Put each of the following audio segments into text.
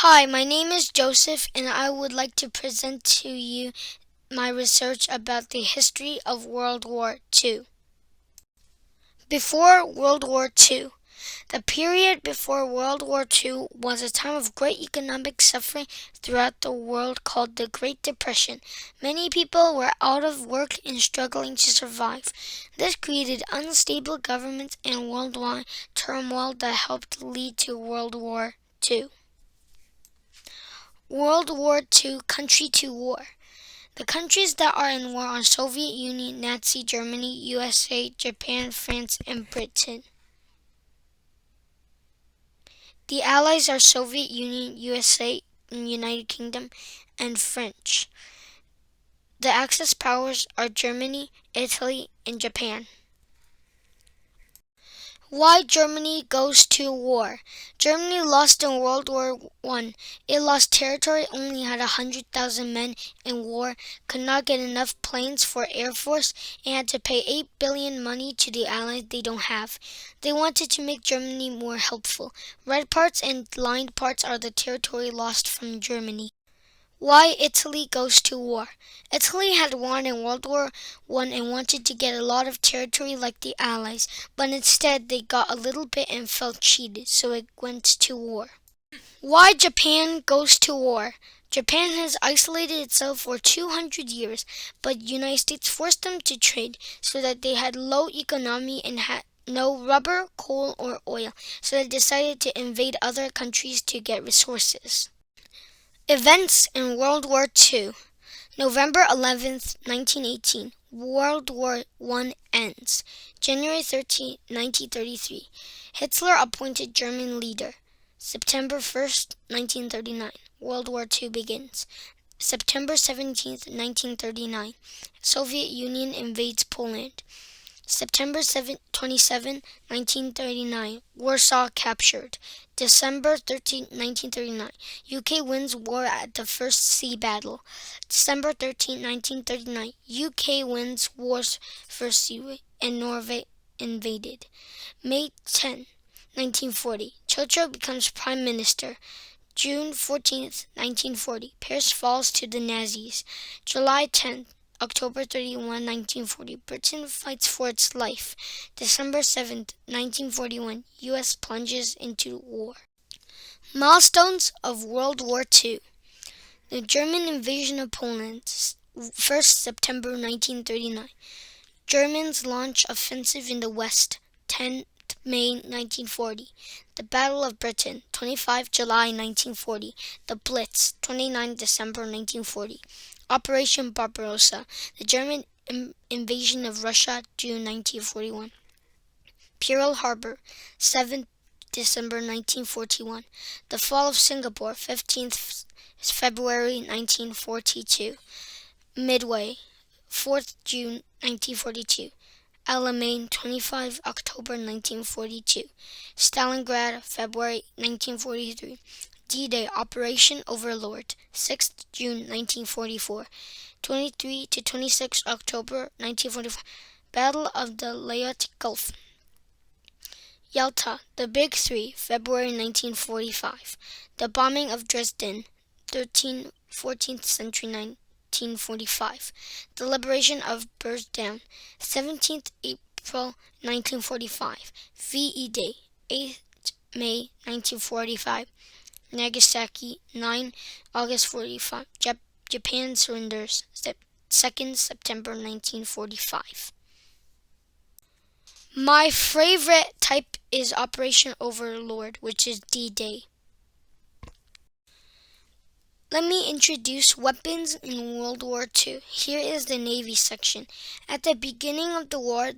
Hi, my name is Joseph, and I would like to present to you my research about the history of World War II. Before World War II, the period before World War II was a time of great economic suffering throughout the world called the Great Depression. Many people were out of work and struggling to survive. This created unstable governments and worldwide turmoil that helped lead to World War II. World War II country to war. The countries that are in war are Soviet Union, Nazi Germany, USA, Japan, France, and Britain. The Allies are Soviet Union, USA, and United Kingdom, and French. The Axis powers are Germany, Italy, and Japan. Why Germany goes to war. Germany lost in World War I. It lost territory, only had 100,000 men in war, could not get enough planes for Air Force, and had to pay $8 billion money to the Allies they don't have. They wanted to make Germany more helpful. Red parts and lined parts are the territory lost from Germany. Why Italy goes to war. Italy had won in World War I and wanted to get a lot of territory like the Allies, but instead they got a little bit and felt cheated, so it went to war. Why Japan goes to war. Japan has isolated itself for 200 years, but the United States forced them to trade so that they had low economy and had no rubber, coal, or oil, so they decided to invade other countries to get resources. Events in World War II. November 11th, 1918. World War I ends. January 13, 1933. Hitler appointed German leader. September 1st, 1939. World War II begins. September 17th, 1939. Soviet Union invades Poland. September 27, 1939. Warsaw captured. December 13, 1939. UK wins war at the First Sea Battle. December 13, 1939. UK wins wars First Sea and Norway invaded. May 10, 1940. Churchill becomes Prime Minister. June 14th, 1940. Paris falls to the Nazis. July 10th. October 31, 1940. Britain fights for its life. December 7th, 1941. U.S. plunges into war. Milestones of World War II. The German invasion of Poland. 1st September 1939. Germans launch offensive in the West. 10th May 1940. The Battle of Britain. 25 July 1940. The Blitz. 29 December 1940. Operation Barbarossa, the German invasion of Russia, June 1941. Pearl Harbor, 7th December 1941. The fall of Singapore, 15th February 1942. Midway, 4th June 1942. Alamein, 25 October 1942. Stalingrad, February 1943. D-Day, Operation Overlord, 6th June 1944, 23 to 26 October 1945, Battle of the Leyte Gulf. Yalta, the Big Three, February 1945, the bombing of Dresden, 14th century 1945, the liberation of Bergedam, 17th April 1945, VE Day, 8th May 1945, Nagasaki, 9 August 45. Japan surrenders, 2nd September 1945. My favorite type is Operation Overlord, which is D-Day. Let me introduce weapons in World War II. Here is the Navy section. At the beginning of the war,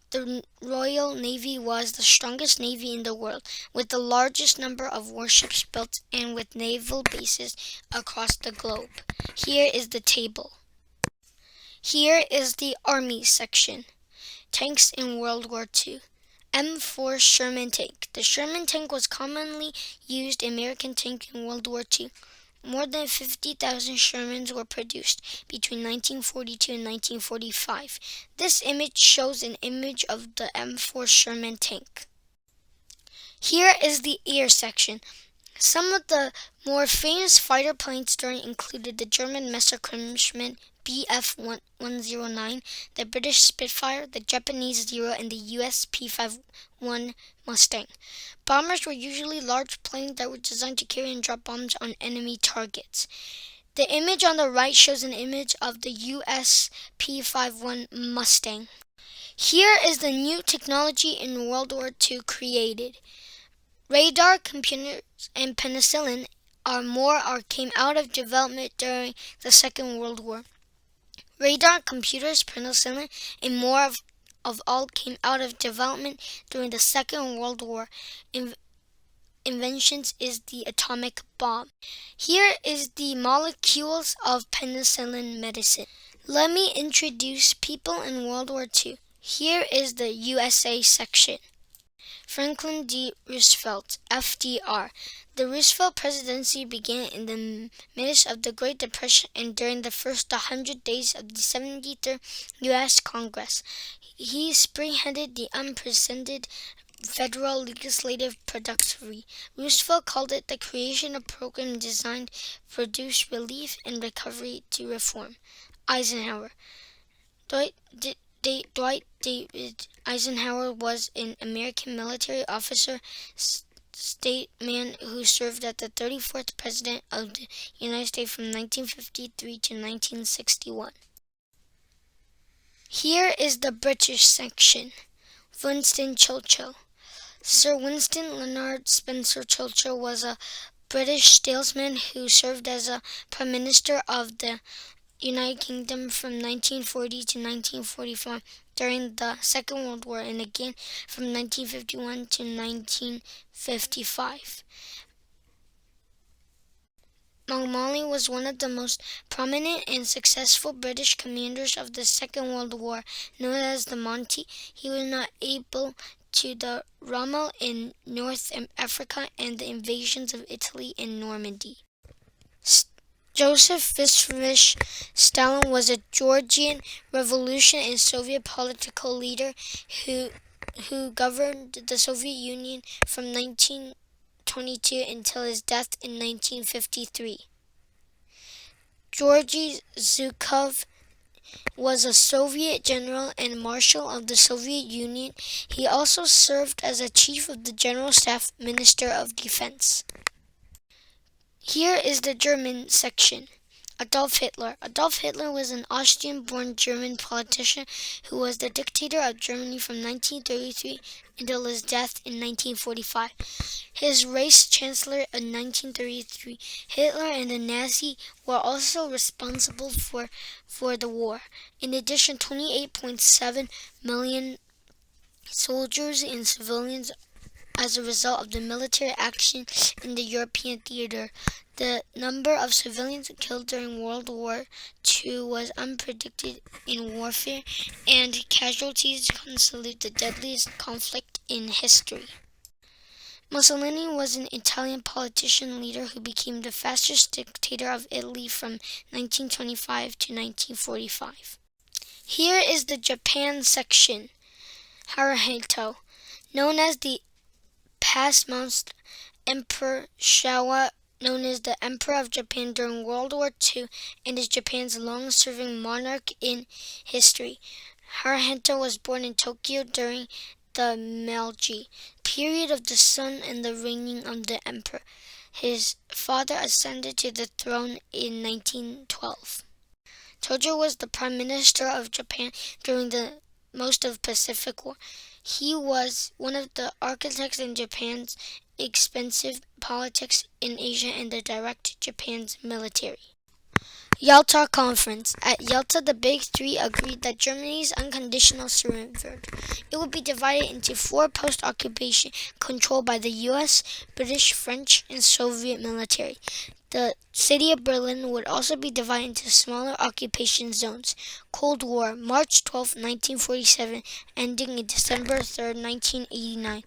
the Royal Navy was the strongest navy in the world, with the largest number of warships built and with naval bases across the globe. Here is the table. Here is the Army section. Tanks in World War II. M4 Sherman tank. The Sherman tank was commonly used American tank in World War II. More than 50,000 Shermans were produced between 1942 and 1945. This image shows an image of the M4 Sherman tank. Here is the air section. Some of the more famous fighter planes during included the German Messerschmitt Bf-109, the British Spitfire, the Japanese Zero, and the US P-51 Mustang. Bombers were usually large planes that were designed to carry and drop bombs on enemy targets. The image on the right shows an image of the US P-51 Mustang. Here is the new technology in World War II created. Radar, computers, and penicillin came out of development during the Second World War. Radar, computers, penicillin, and more of all came out of development during the Second World War. Inventions is the atomic bomb. Here is the molecules of penicillin medicine. Let me introduce people in World War II. Here is the USA section. Franklin D. Roosevelt, FDR. The Roosevelt presidency began in the midst of the Great Depression and during the first 100 days of the 73rd U.S. Congress. He spearheaded the unprecedented federal legislative productivity. Roosevelt called it the creation of programs designed to produce relief and recovery to reform. Eisenhower. Dwight David Eisenhower was an American military officer, statesman who served as the 34th President of the United States from 1953 to 1961. Here is the British section. Winston Churchill. Sir Winston Leonard Spencer Churchill was a British statesman who served as a Prime Minister of the United Kingdom from 1940 to 1945 during the Second World War and again from 1951 to 1955. Movavi was one of the most prominent and successful British commanders of the Second World War, known as the Monty. He was not able to the Rommel in North Africa and the invasions of Italy and Normandy. Joseph Vissarionovich Stalin was a Georgian Revolution and Soviet political leader who governed the Soviet Union from 1922 until his death in 1953. Georgy Zhukov was a Soviet general and marshal of the Soviet Union. He also served as a chief of the General Staff, Minister of Defense. Here is the German section. Adolf Hitler. Adolf Hitler was an Austrian-born German politician who was the dictator of Germany from 1933 until his death in 1945. His race chancellor in 1933, Hitler and the Nazis were also responsible for the war. In addition, 28.7 million soldiers and civilians as a result of the military action in the European theater. The number of civilians killed during World War II was unprecedented in warfare, and casualties constitute the deadliest conflict in history. Mussolini was an Italian politician leader who became the fastest dictator of Italy from 1925 to 1945. Here is the Japan section. Hirohito, known as the past-month Emperor Showa, known as the Emperor of Japan during World War II, and is Japan's longest-serving monarch in history. Hirohito was born in Tokyo during the Meiji period of the sun and the reigning of the emperor. His father ascended to the throne in 1912. Tojo was the Prime Minister of Japan during the most of the Pacific War. He was one of the architects in Japan's expansive politics in Asia and the direct Japan's military. Yalta Conference. At Yalta, the Big Three agreed that Germany's unconditional surrender. It would be divided into four post-occupation controlled by the U.S., British, French, and Soviet military. The city of Berlin would also be divided into smaller occupation zones. Cold War, March 12, 1947, ending December 3, 1989.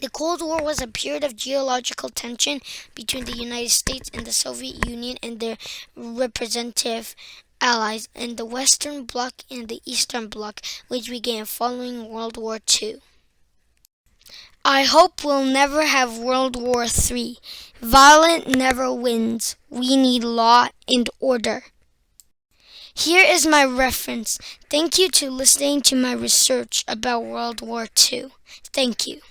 The Cold War was a period of geological tension between the United States and the Soviet Union and their representative allies in the Western Bloc and the Eastern Bloc, which began following World War II. I hope we'll never have World War III. Violence never wins. We need law and order. Here is my reference. Thank you to listening to my research about World War II. Thank you.